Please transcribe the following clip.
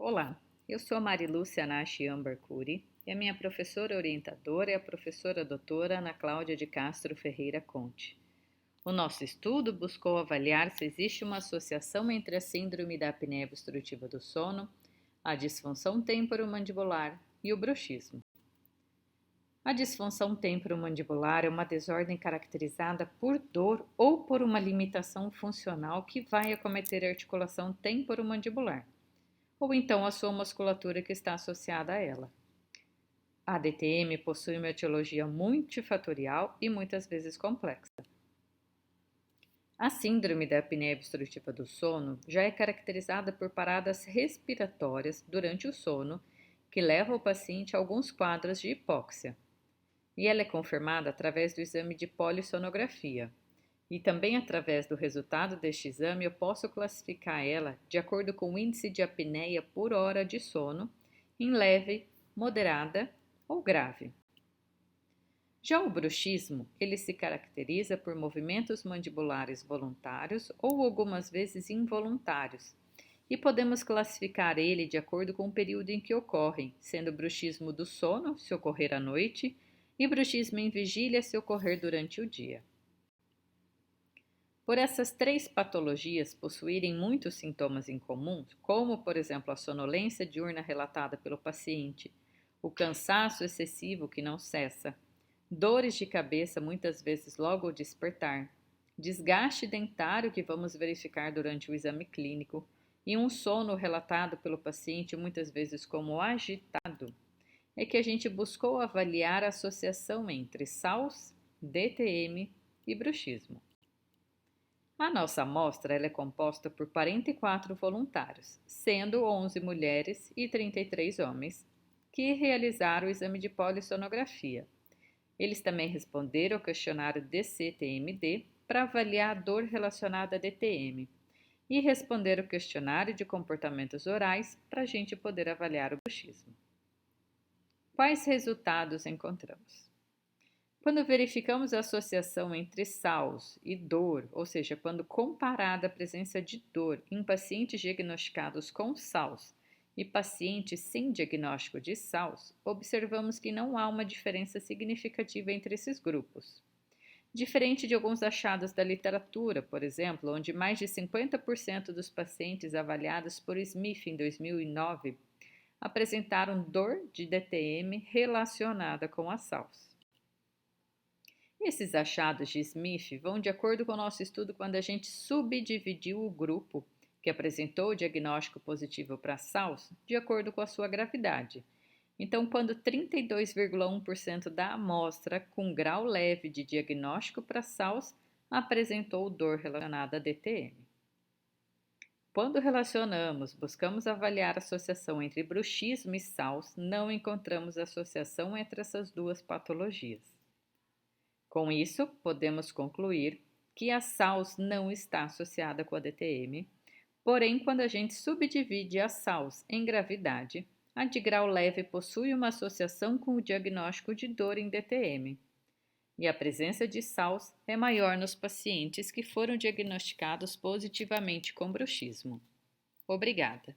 Olá, eu sou a Marilúcia Nashi Ambarcuri e a minha professora orientadora é a professora doutora Ana Cláudia de Castro Ferreira Conte. O nosso estudo buscou avaliar se existe uma associação entre a síndrome da apneia obstrutiva do sono, a disfunção temporomandibular e o bruxismo. A disfunção temporomandibular é uma desordem caracterizada por dor ou por uma limitação funcional que vai acometer a articulação temporomandibular, ou então a sua musculatura que está associada a ela. A DTM possui uma etiologia multifatorial e muitas vezes complexa. A síndrome da apneia obstrutiva do sono já é caracterizada por paradas respiratórias durante o sono que levam o paciente a alguns quadros de hipóxia, e ela é confirmada através do exame de polissonografia. E também através do resultado deste exame eu posso classificar ela de acordo com o índice de apneia por hora de sono em leve, moderada ou grave. Já o bruxismo, ele se caracteriza por movimentos mandibulares voluntários ou algumas vezes involuntários, e podemos classificar ele de acordo com o período em que ocorrem, sendo bruxismo do sono, se ocorrer à noite, e bruxismo em vigília, se ocorrer durante o dia. Por essas três patologias possuírem muitos sintomas em comum, como, por exemplo, a sonolência diurna relatada pelo paciente, o cansaço excessivo que não cessa, dores de cabeça muitas vezes logo ao despertar, desgaste dentário que vamos verificar durante o exame clínico e um sono relatado pelo paciente muitas vezes como agitado, é que a gente buscou avaliar a associação entre SALS, DTM e bruxismo. A nossa amostra ela é composta por 44 voluntários, sendo 11 mulheres e 33 homens, que realizaram o exame de polissonografia. Eles também responderam ao questionário DC-TMD para avaliar a dor relacionada a DTM e responderam o questionário de comportamentos orais para a gente poder avaliar o bruxismo. Quais resultados encontramos? Quando verificamos a associação entre SALS e dor, ou seja, quando comparada a presença de dor em pacientes diagnosticados com SALS e pacientes sem diagnóstico de SALS, observamos que não há uma diferença significativa entre esses grupos. Diferente de alguns achados da literatura, por exemplo, onde mais de 50% dos pacientes avaliados por Smith em 2009 apresentaram dor de DTM relacionada com a SALS. Esses achados de Smith vão de acordo com o nosso estudo quando a gente subdividiu o grupo que apresentou o diagnóstico positivo para SALS de acordo com a sua gravidade. Então, quando 32,1% da amostra com grau leve de diagnóstico para SALS apresentou dor relacionada a DTM. Quando buscamos avaliar a associação entre bruxismo e SALS, não encontramos associação entre essas duas patologias. Com isso, podemos concluir que a SALS não está associada com a DTM, porém, quando a gente subdivide a SALS em gravidade, a de grau leve possui uma associação com o diagnóstico de dor em DTM, e a presença de SALS é maior nos pacientes que foram diagnosticados positivamente com bruxismo. Obrigada!